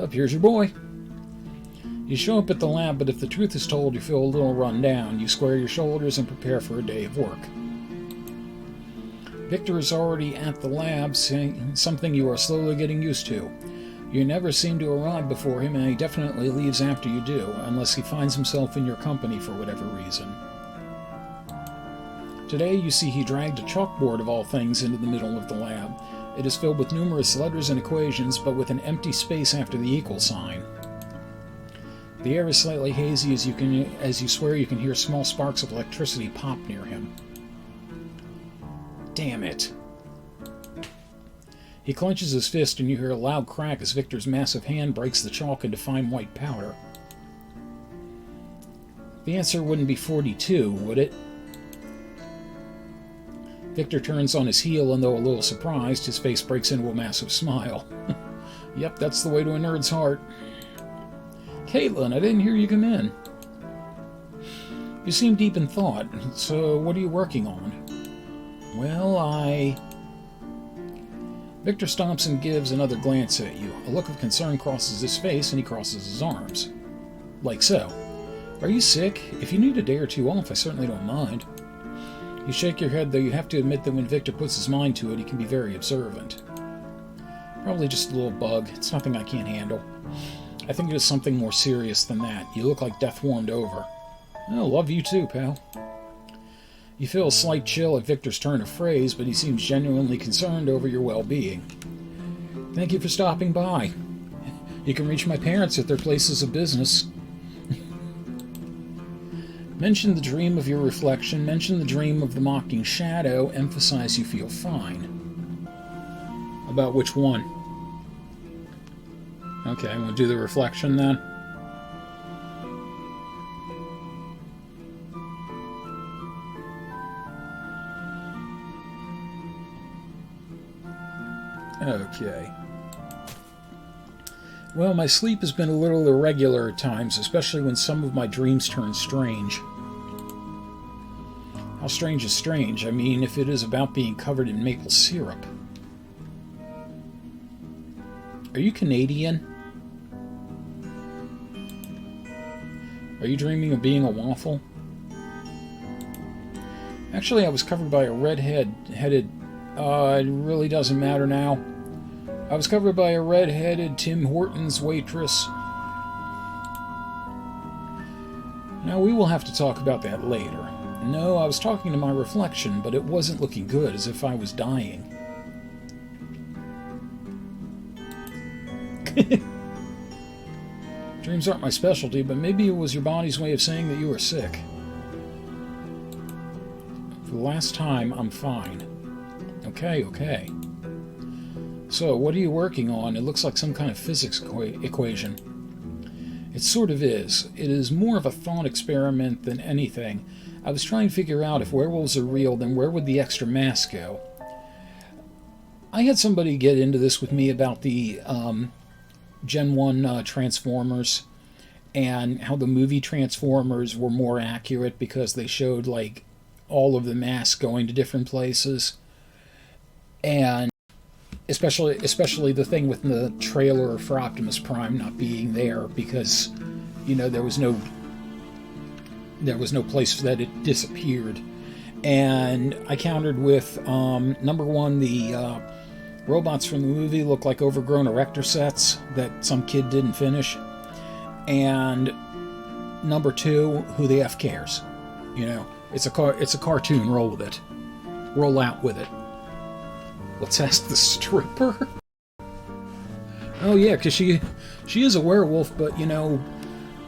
Up, here's your boy. You show up at the lab, but if the truth is told, you feel a little run down. You square your shoulders and prepare for a day of work. Victor is already at the lab, something you are slowly getting used to. You never seem to arrive before him, and he definitely leaves after you do, unless he finds himself in your company for whatever reason. Today, you see he dragged a chalkboard of all things into the middle of the lab. It is filled with numerous letters and equations, but with an empty space after the equal sign. The air is slightly hazy as you swear you can hear small sparks of electricity pop near him. Damn it. He clenches his fist and you hear a loud crack as Victor's massive hand breaks the chalk into fine white powder. The answer wouldn't be 42, would it? Victor turns on his heel, and though a little surprised, his face breaks into a massive smile. Yep, that's the way to a nerd's heart. Caitlin, I didn't hear you come in. You seem deep in thought, so what are you working on? Well, Victor stops and gives another glance at you. A look of concern crosses his face, and he crosses his arms. Like so. Are you sick? If you need a day or two off, I certainly don't mind. You shake your head, though you have to admit that when Victor puts his mind to it, he can be very observant. Probably just a little bug. It's nothing I can't handle. I think it is something more serious than that. You look like death warmed over. Well, love you too, pal. You feel a slight chill at Victor's turn of phrase, but he seems genuinely concerned over your well-being. Thank you for stopping by. You can reach my parents at their places of business. Mention the dream of your reflection, mention the dream of the mocking shadow, emphasize you feel fine. About which one? Okay, we'll do the reflection then. Okay. Well, my sleep has been a little irregular at times, especially when some of my dreams turn strange. How strange is strange? I mean, if it is about being covered in maple syrup. Are you Canadian? Are you dreaming of being a waffle? Actually, I was covered by a red-headed... it really doesn't matter now. I was covered by a red-headed Tim Hortons waitress. Now, we will have to talk about that later. No, I was talking to my reflection, but it wasn't looking good, as if I was dying. Dreams aren't my specialty, but maybe it was your body's way of saying that you were sick. For the last time, I'm fine. Okay. So, what are you working on? It looks like some kind of physics equation. It sort of is. It is more of a thought experiment than anything. I was trying to figure out if werewolves are real, then where would the extra mass go? I had somebody get into this with me about the Gen 1 Transformers, and how the movie Transformers were more accurate because they showed, like, all of the mass going to different places. And especially the thing with the trailer for Optimus Prime not being there because, you know, there was no place that it disappeared. And I countered with number one, the robots from the movie look like overgrown erector sets that some kid didn't finish, and number two, who the F cares? You know, it's a cartoon. Roll with it. Roll out with it. Let's ask the stripper. Oh yeah, because she is a werewolf, but you know,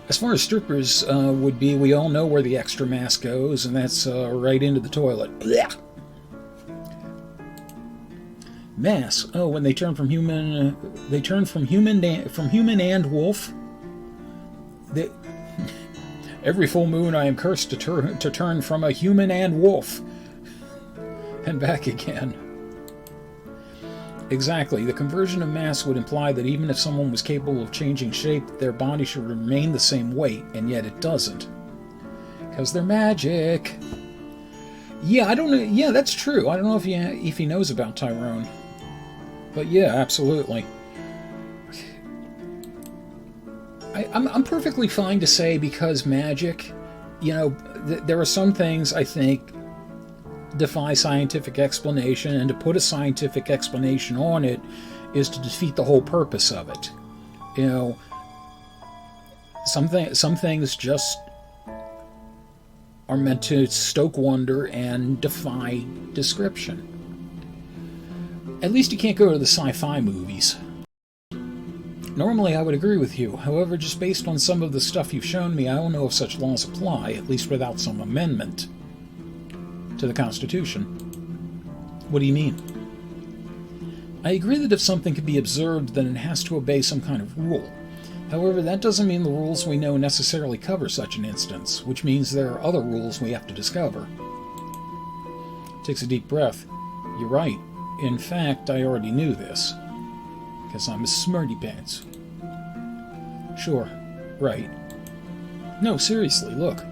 as far as strippers would be, we all know where the extra mass goes, and that's right into the toilet. Blech. Mass. Oh, when they turn from human, from human and wolf. Every full moon, I am cursed to turn from a human and wolf, and back again. Exactly. The conversion of mass would imply that even if someone was capable of changing shape, their body should remain the same weight, and yet it doesn't. Because they're magic. Yeah, I don't know. Yeah, that's true. I don't know if he knows about Tyrone. But yeah, absolutely. I'm perfectly fine to say because magic, you know, there are some things I think defy scientific explanation, and to put a scientific explanation on it is to defeat the whole purpose of it. You know, some things just are meant to stoke wonder and defy description. At least you can't go to the sci-fi movies. Normally I would agree with you. However, just based on some of the stuff you've shown me, I don't know if such laws apply, at least without some amendment to the Constitution. What do you mean? I agree that if something can be observed, then it has to obey some kind of rule. However, that doesn't mean the rules we know necessarily cover such an instance, which means there are other rules we have to discover. Takes a deep breath. You're right. In fact, I already knew this. Because I'm a smarty pants. Sure. Right. No, seriously, look.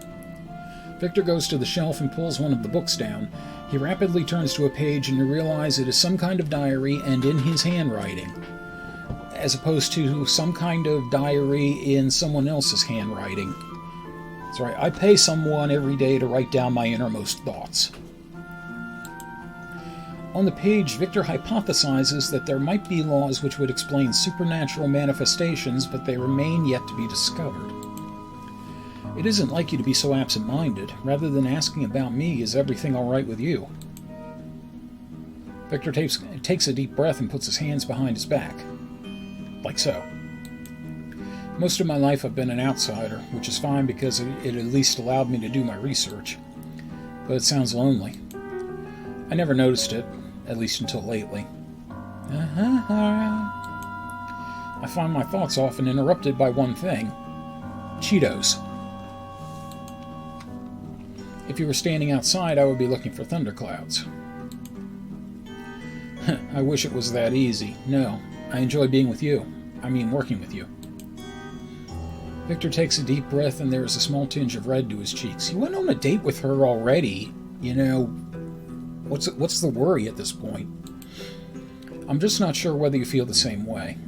Victor goes to the shelf and pulls one of the books down. He rapidly turns to a page and you realize it is some kind of diary and in his handwriting, as opposed to some kind of diary in someone else's handwriting. That's right, I pay someone every day to write down my innermost thoughts. On the page, Victor hypothesizes that there might be laws which would explain supernatural manifestations, but they remain yet to be discovered. It isn't like you to be so absent-minded. Rather than asking about me, is everything all right with you? Victor takes a deep breath and puts his hands behind his back. Like so. Most of my life I've been an outsider, which is fine because it at least allowed me to do my research. But it sounds lonely. I never noticed it, at least until lately. I find my thoughts often interrupted by one thing. Cheetos. If you were standing outside, I would be looking for thunderclouds. I wish it was that easy. No, I enjoy being with you. I mean, working with you. Victor takes a deep breath and there is a small tinge of red to his cheeks. He went on a date with her already. You know, what's the worry at this point? I'm just not sure whether you feel the same way.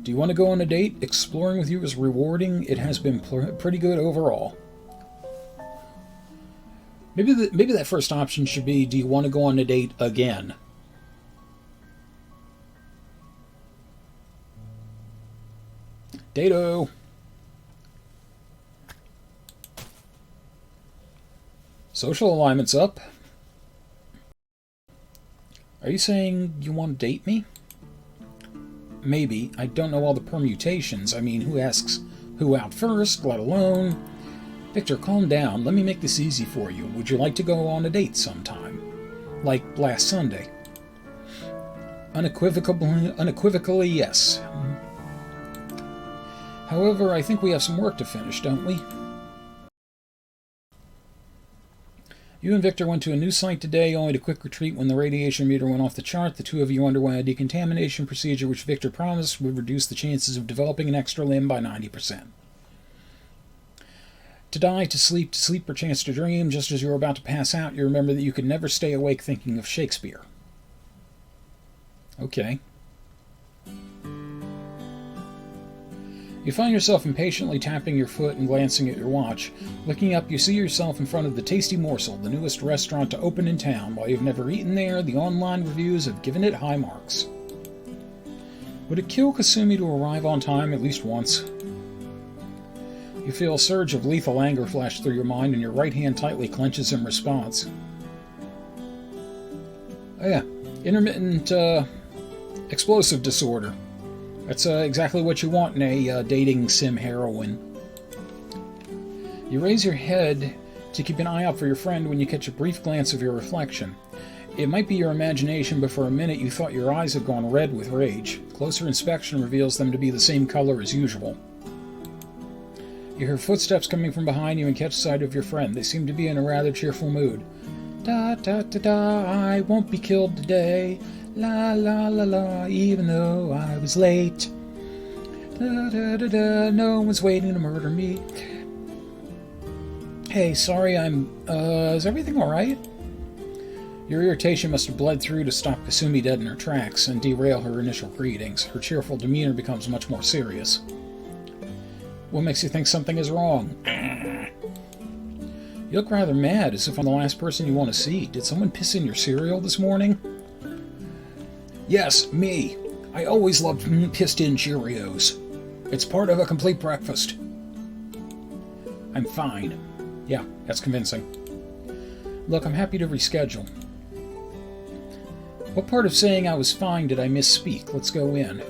Do you want to go on a date? Exploring with you is rewarding. It has been pretty good overall. Maybe that first option should be, do you want to go on a date again? Dado. Social alignment's up. Are you saying you want to date me? Maybe. I don't know all the permutations. I mean, who asks who out first, let alone... Victor, calm down. Let me make this easy for you. Would you like to go on a date sometime? Like last Sunday? Unequivocally, yes. However, I think we have some work to finish, don't we? You and Victor went to a new site today, only to quick retreat when the radiation meter went off the chart. The two of you underwent a decontamination procedure which Victor promised would reduce the chances of developing an extra limb by 90%. To die, to sleep, perchance to dream. Just as you were about to pass out, you remember that you could never stay awake thinking of Shakespeare. Okay. You find yourself impatiently tapping your foot and glancing at your watch. Looking up, you see yourself in front of the Tasty Morsel, the newest restaurant to open in town. While you've never eaten there, the online reviews have given it high marks. Would it kill Kasumi to arrive on time at least once? You feel a surge of lethal anger flash through your mind, and your right hand tightly clenches in response. Oh yeah, intermittent explosive disorder. That's exactly what you want in a dating sim heroine. You raise your head to keep an eye out for your friend when you catch a brief glance of your reflection. It might be your imagination, but for a minute you thought your eyes had gone red with rage. Closer inspection reveals them to be the same color as usual. You hear footsteps coming from behind you and catch sight of your friend. They seem to be in a rather cheerful mood. Da da da da, I won't be killed today. La la la la, even though I was late. Da da da da, no one's waiting to murder me. Hey, sorry, is everything alright? Your irritation must have bled through to stop Kasumi dead in her tracks and derail her initial greetings. Her cheerful demeanor becomes much more serious. What makes you think something is wrong? You look rather mad, as if I'm the last person you want to see. Did someone piss in your cereal this morning? Yes, me. I always loved pissed-in Cheerios. It's part of a complete breakfast. I'm fine. Yeah, that's convincing. Look, I'm happy to reschedule. What part of saying I was fine did I misspeak? Let's go in.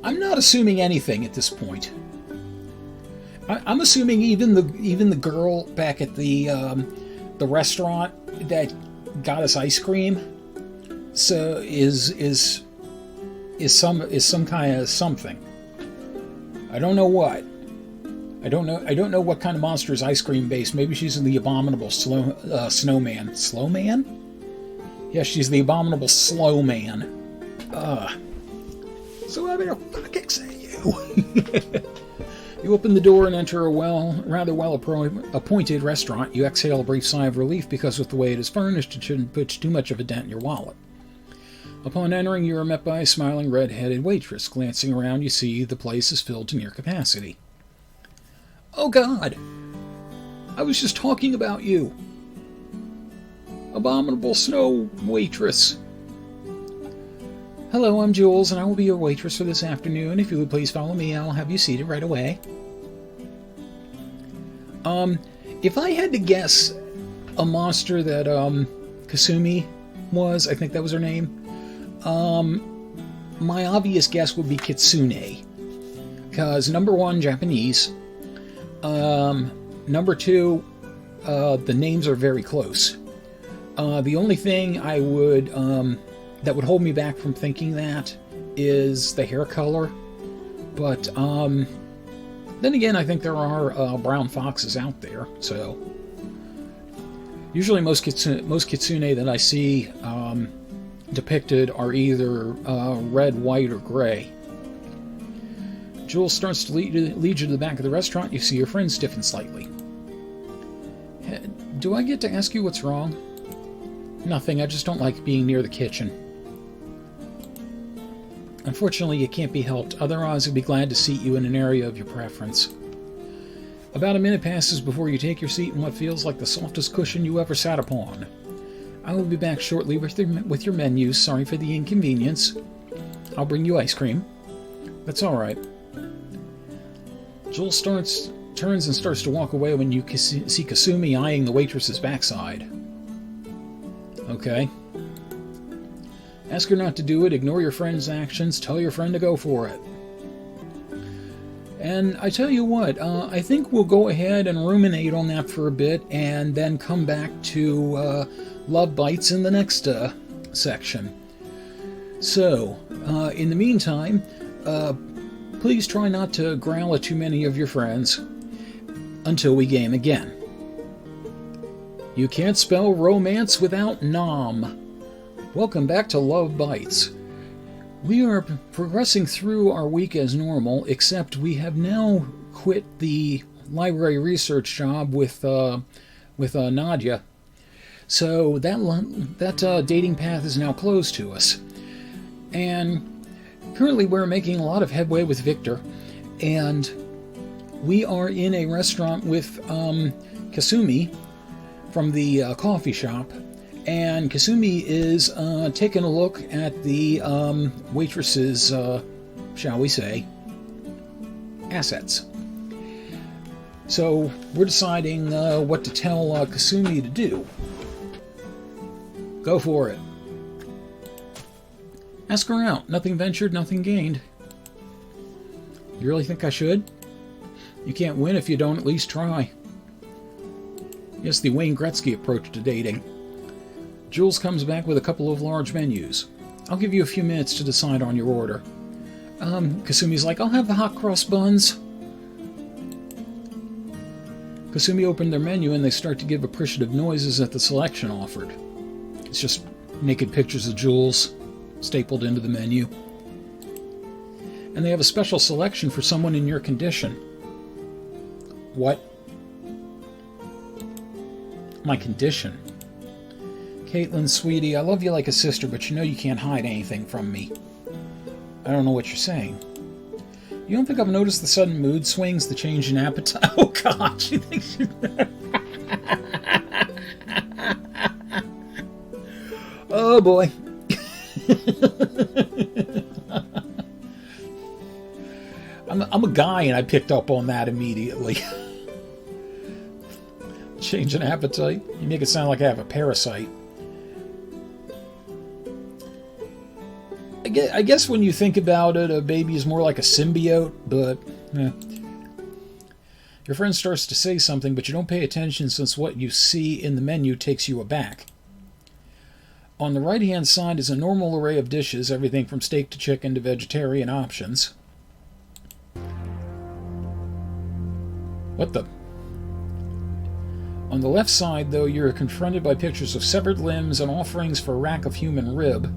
I'm not assuming anything at this point. I'm assuming even the girl back at the restaurant that got us ice cream, so is some kind of something. I don't know what. I don't know what kind of monster is ice cream based. Maybe she's in the abominable snowman. Slowman? Yeah, she's the abominable slow man. So I'm gonna fucking say you. You open the door and enter a rather well-appointed restaurant. You exhale a brief sigh of relief because with the way it is furnished, it shouldn't put too much of a dent in your wallet. Upon entering, you are met by a smiling red-headed waitress. Glancing around, you see the place is filled to near capacity. Oh God! I was just talking about you. Abominable snow waitress. Hello, I'm Jules, and I will be your waitress for this afternoon. If you would please follow me, I'll have you seated right away. If I had to guess a monster that, Kasumi was, I think that was her name, my obvious guess would be Kitsune. Because, number one, Japanese. Number two, the names are very close. The only thing I would, that would hold me back from thinking that is the hair color. But, then again, I think there are, brown foxes out there, so. Usually most kitsune that I see, depicted are either, red, white, or gray. Jules starts to lead you to the back of the restaurant. You see your friend stiffen slightly. Do I get to ask you what's wrong? Nothing, I just don't like being near the kitchen. Unfortunately, it can't be helped. Otherwise, I'd be glad to seat you in an area of your preference. About a minute passes before you take your seat in what feels like the softest cushion you ever sat upon. I will be back shortly with your menus. Sorry for the inconvenience. I'll bring you ice cream. That's all right. Jules turns and starts to walk away when you see Kasumi eyeing the waitress's backside. Okay. Ask her not to do it, ignore your friend's actions, tell your friend to go for it. And I tell you what, I think we'll go ahead and ruminate on that for a bit and then come back to Love Bites in the next section. So, in the meantime, please try not to growl at too many of your friends until we game again. You can't spell romance without nom. Welcome back to Love Bites. We are progressing through our week as normal, except we have now quit the library research job with Nadia. So that dating path is now closed to us. And currently we're making a lot of headway with Victor, and we are in a restaurant with Kasumi from the coffee shop. And Kasumi is taking a look at the waitress's, shall we say, assets. So we're deciding what to tell Kasumi to do. Go for it. Ask her out. Nothing ventured, nothing gained. You really think I should? You can't win if you don't at least try. Yes, the Wayne Gretzky approach to dating. Jules comes back with a couple of large menus. I'll give you a few minutes to decide on your order. Kasumi's like, I'll have the hot cross buns. Kasumi opened their menu and they start to give appreciative noises at the selection offered. It's just naked pictures of Jules stapled into the menu. And they have a special selection for someone in your condition. What? My condition. Caitlin, sweetie, I love you like a sister, but you know you can't hide anything from me. I don't know what you're saying. You don't think I've noticed the sudden mood swings, the change in appetite? Oh, God, she thinks you... Oh, boy. I'm a guy, and I picked up on that immediately. Change in appetite? You make it sound like I have a parasite. I guess when you think about it, a baby is more like a symbiote, but... Your friend starts to say something, but you don't pay attention since what you see in the menu takes you aback. On the right-hand side is a normal array of dishes, everything from steak to chicken to vegetarian options. What the... On the left side, though, you're confronted by pictures of severed limbs and offerings for a rack of human rib.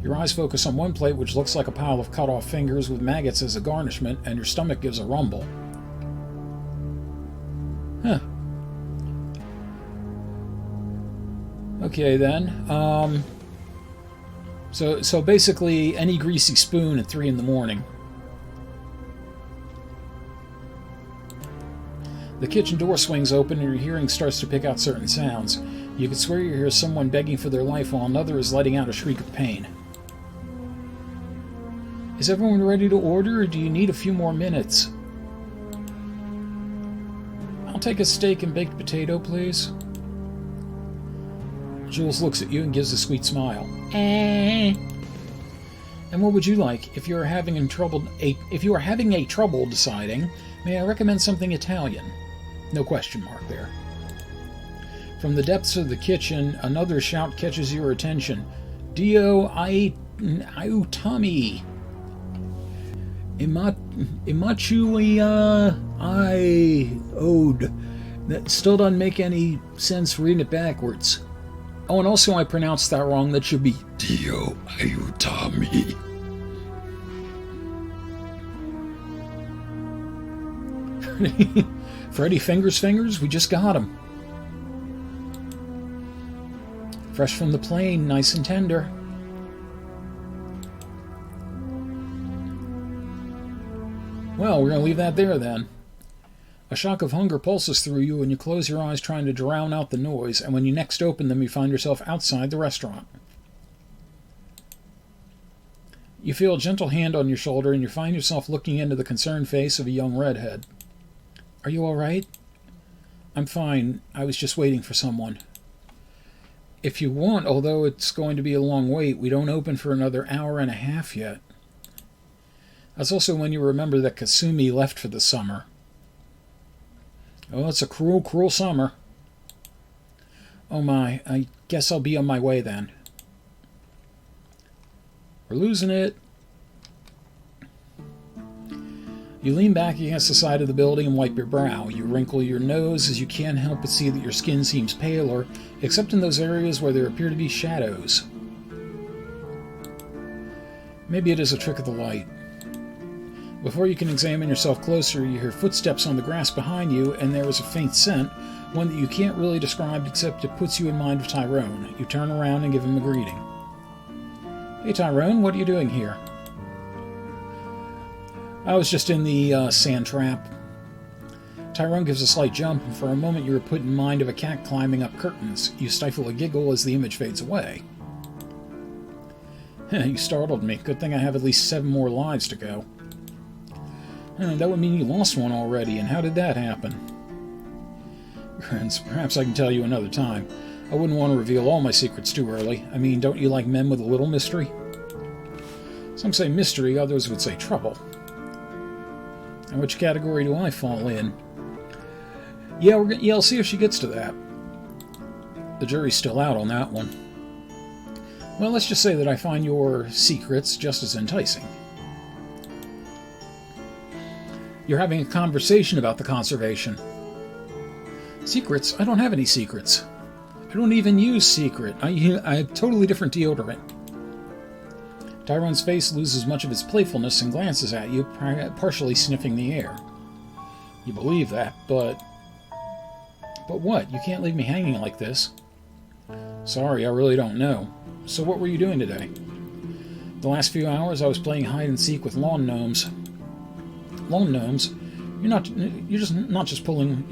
Your eyes focus on one plate, which looks like a pile of cut-off fingers with maggots as a garnishment, and your stomach gives a rumble. Huh. Okay, then. So basically, any greasy spoon at 3 in the morning. The kitchen door swings open and your hearing starts to pick out certain sounds. You could swear you hear someone begging for their life while another is letting out a shriek of pain. Is everyone ready to order, or do you need a few more minutes? I'll take a steak and baked potato, please. Jules looks at you and gives a sweet smile. And what would you like? If you are having a trouble deciding, may I recommend something Italian? No question mark there. From the depths of the kitchen, another shout catches your attention. Dio aiutami. Imachulia I ode. That still doesn't make any sense reading it backwards. Oh, and also I pronounced that wrong. That should be Dio aiutami. Freddy Fingers, we just got him. Fresh from the plane, nice and tender. Well, we're going to leave that there then. A shock of hunger pulses through you and you close your eyes trying to drown out the noise, and when you next open them you find yourself outside the restaurant. You feel a gentle hand on your shoulder and you find yourself looking into the concerned face of a young redhead. Are you all right? I'm fine. I was just waiting for someone. If you want, although it's going to be a long wait, we don't open for another hour and a half yet. That's also when you remember that Kasumi left for the summer. Oh, it's a cruel, cruel summer. Oh my, I guess I'll be on my way then. We're losing it. You lean back against the side of the building and wipe your brow. You wrinkle your nose as you can't help but see that your skin seems paler, except in those areas where there appear to be shadows. Maybe it is a trick of the light. Before you can examine yourself closer, you hear footsteps on the grass behind you, and there is a faint scent, one that you can't really describe except it puts you in mind of Tyrone. You turn around and give him a greeting. Hey Tyrone, what are you doing here? I was just in the sand trap. Tyrone gives a slight jump, and for a moment you are put in mind of a cat climbing up curtains. You stifle a giggle as the image fades away. You startled me. Good thing I have at least 7 more lives to go. That would mean you lost one already, and how did that happen? Perhaps I can tell you another time. I wouldn't want to reveal all my secrets too early. I mean, don't you like men with a little mystery? Some say mystery, others would say trouble. And which category do I fall in? Yeah, I'll see if she gets to that. The jury's still out on that one. Well, let's just say that I find your secrets just as enticing. You're having a conversation about the conservation. Secrets? I don't have any secrets. I don't even use secret. I have totally different deodorant. Tyrone's face loses much of its playfulness and glances at you, partially sniffing the air. You believe that, but... But what? You can't leave me hanging like this. Sorry, I really don't know. So what were you doing today? The last few hours I was playing hide and seek with lawn gnomes. Lawn gnomes? You're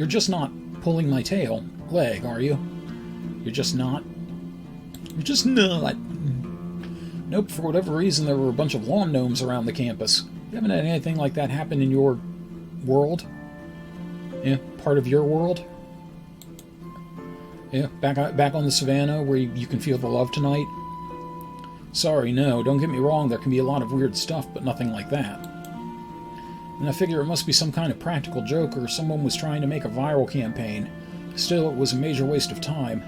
just not pulling my leg, are you? You're just not? You're just not. Nope, for whatever reason there were a bunch of lawn gnomes around the campus. You haven't had anything like that happen in your world? Yeah, part of your world? Yeah, back on the savannah where you can feel the love tonight? Sorry, no, don't get me wrong, there can be a lot of weird stuff, but nothing like that. And I figure it must be some kind of practical joke or someone was trying to make a viral campaign. Still, it was a major waste of time.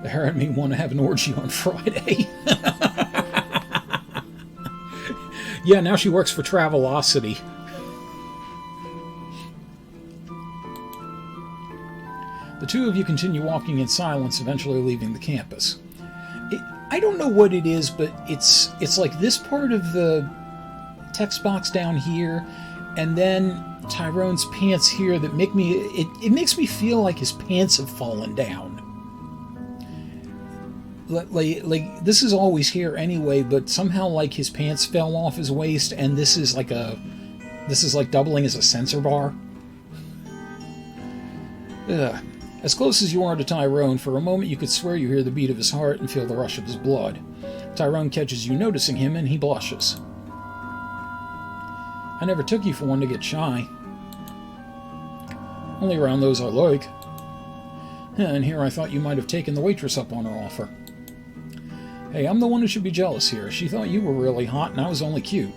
The hair had me want to have an orgy on Friday. Yeah, now she works for Travelocity. The two of you continue walking in silence, eventually leaving the campus. I don't know what it is, but it's like this part of the text box down here, and then Tyrone's pants here that make me... It makes me feel like his pants have fallen down. Like this is always here anyway, but somehow like his pants fell off his waist, and this is like doubling as a sensor bar. Ugh. As close as you are to Tyrone, for a moment you could swear you hear the beat of his heart and feel the rush of his blood. Tyrone catches you noticing him, and he blushes. I never took you for one to get shy. Only around those I like. And here I thought you might have taken the waitress up on her offer. Hey, I'm the one who should be jealous here. She thought you were really hot, and I was only cute.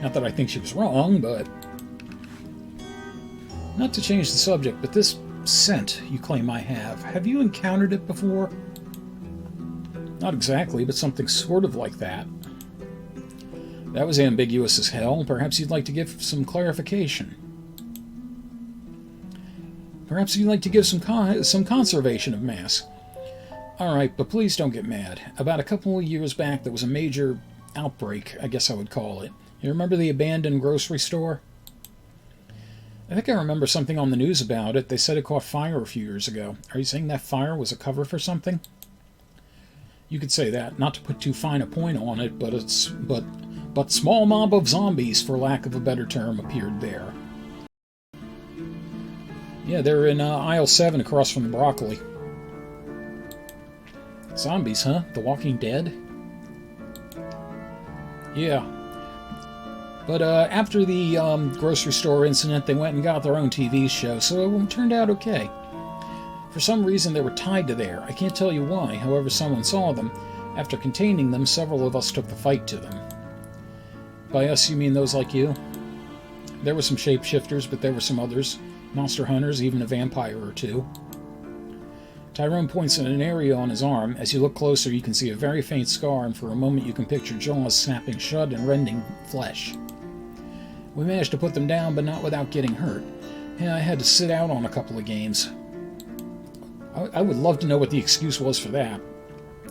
Not that I think she was wrong, but... Not to change the subject, but this scent you claim I have you encountered it before? Not exactly, but something sort of like that. That was ambiguous as hell. Perhaps you'd like to give some clarification. Perhaps you'd like to give some conservation of mass. Alright, but please don't get mad. About a couple of years back, there was a major outbreak, I guess I would call it. You remember the abandoned grocery store? I think I remember something on the news about it. They said it caught fire a few years ago. Are you saying that fire was a cover for something? You could say that. Not to put too fine a point on it, but small mob of zombies, for lack of a better term, appeared there. Yeah, they're in aisle 7 across from the broccoli. Zombies, huh? The Walking Dead? Yeah. But after the grocery store incident, they went and got their own TV show, so it turned out okay. For some reason, they were tied to there. I can't tell you why. However, someone saw them. After containing them, several of us took the fight to them. By us, you mean those like you? There were some shapeshifters, but there were some others. Monster hunters, even a vampire or two. Tyrone points at an area on his arm. As you look closer, you can see a very faint scar, and for a moment you can picture jaws snapping shut and rending flesh. We managed to put them down, but not without getting hurt. Yeah, I had to sit out on a couple of games. I would love to know what the excuse was for that.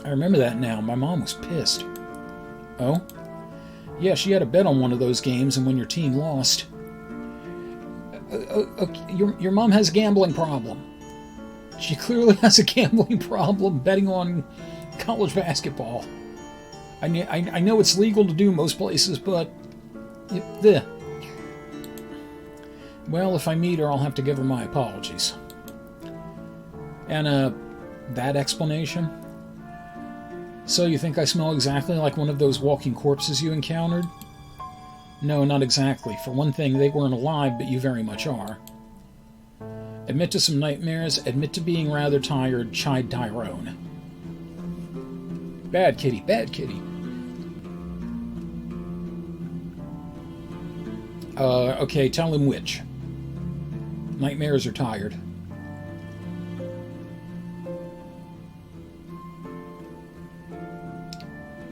I remember that now. My mom was pissed. Oh? Yeah, she had a bet on one of those games, and when your team lost... your mom has a gambling problem. She clearly has a gambling problem betting on college basketball. I know it's legal to do most places, but... Well, if I meet her, I'll have to give her my apologies. And, that explanation? So you think I smell exactly like one of those walking corpses you encountered? No, not exactly. For one thing, they weren't alive, but you very much are. Admit to some nightmares, admit to being rather tired, chide Tyrone. Bad kitty, bad kitty. Okay, tell him which. Nightmares or tired?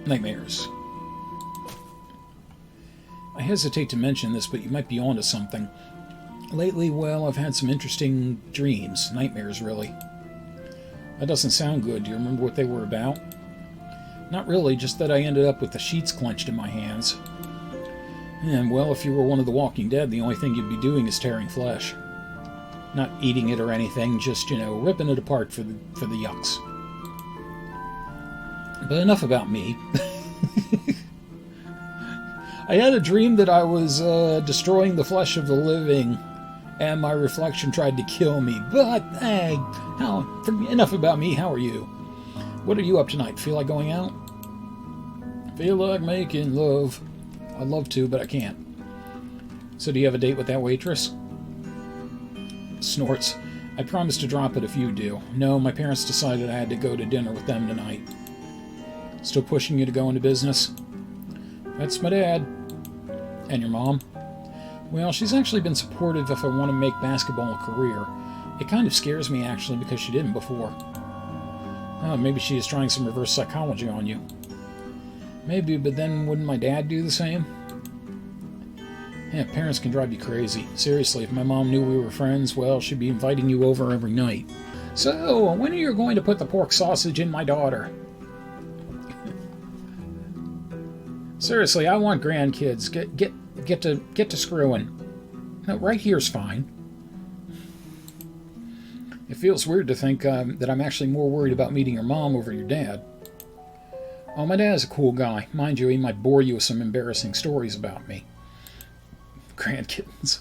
Nightmares. I hesitate to mention this, but you might be onto something. Lately, well, I've had some interesting dreams. Nightmares, really. That doesn't sound good. Do you remember what they were about? Not really, just that I ended up with the sheets clenched in my hands. And, well, if you were one of the Walking Dead, the only thing you'd be doing is tearing flesh. Not eating it or anything, just, ripping it apart for the yucks. But enough about me. I had a dream that I was destroying the flesh of the living, and my reflection tried to kill me. But, hey, enough about me. How are you? What are you up tonight? Feel like going out? Feel like making love. I'd love to, but I can't. So do you have a date with that waitress? Snorts. I promised to drop it if you do. No, my parents decided I had to go to dinner with them tonight. Still pushing you to go into business? That's my dad. And your mom? Well, she's actually been supportive if I want to make basketball a career. It kind of scares me, actually, because she didn't before. Oh, maybe she is trying some reverse psychology on you. Maybe, but then wouldn't my dad do the same? Yeah, parents can drive you crazy. Seriously, if my mom knew we were friends, well, she'd be inviting you over every night. So, when are you going to put the pork sausage in my daughter? Seriously, I want grandkids. Get to screwing. No, right here's fine. It feels weird to think that I'm actually more worried about meeting your mom over your dad. Oh, my dad's a cool guy. Mind you, he might bore you with some embarrassing stories about me. Grandkids.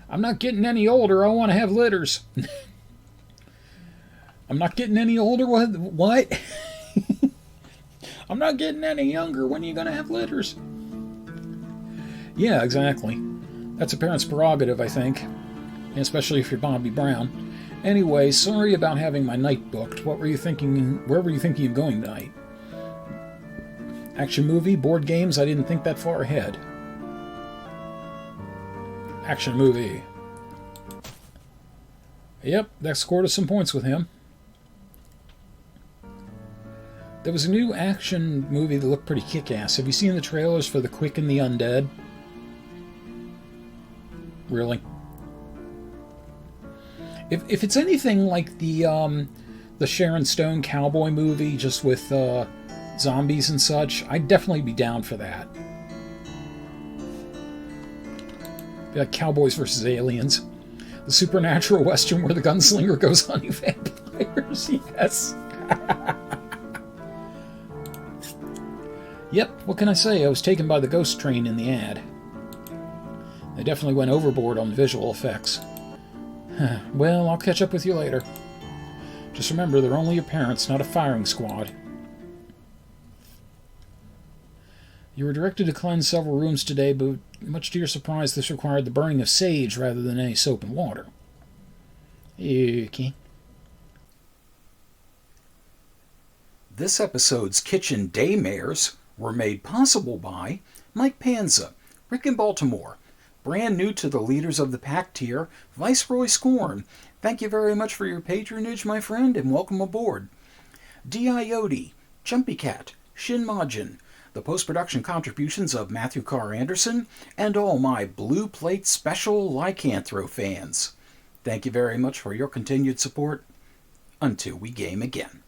I'm not getting any older. I want to have litters. I'm not getting any older? What? I'm not getting any younger. When are you going to have litters? Yeah, exactly. That's a parent's prerogative, I think. Especially if you're Bobby Brown. Anyway, sorry about having my night booked. What were you thinking? Where were you thinking of going tonight? Action movie? Board games? I didn't think that far ahead. Action movie. Yep, that scored us some points with him. There was a new action movie that looked pretty kick-ass. Have you seen the trailers for The Quick and the Undead? Really? If it's anything like the Sharon Stone cowboy movie, just with zombies and such, I'd definitely be down for that. Be like Cowboys versus Aliens. The supernatural western where the gunslinger goes hunting vampires. Yes. Yep, what can I say? I was taken by the ghost train in the ad. They definitely went overboard on the visual effects. Well, I'll catch up with you later. Just remember, they're only your parents, not a firing squad. You were directed to cleanse several rooms today, but much to your surprise, this required the burning of sage rather than any soap and water. Okay. This episode's kitchen daymares were made possible by Mike Panza, Rick in Baltimore, brand new to the Leaders of the Pack tier, Viceroy Scorn. Thank you very much for your patronage, my friend, and welcome aboard. D.I.O.D., Jumpy Cat, Shin Majin, the post-production contributions of Matthew Carr Anderson, and all my Blue Plate Special Lycanthro fans. Thank you very much for your continued support. Until we game again.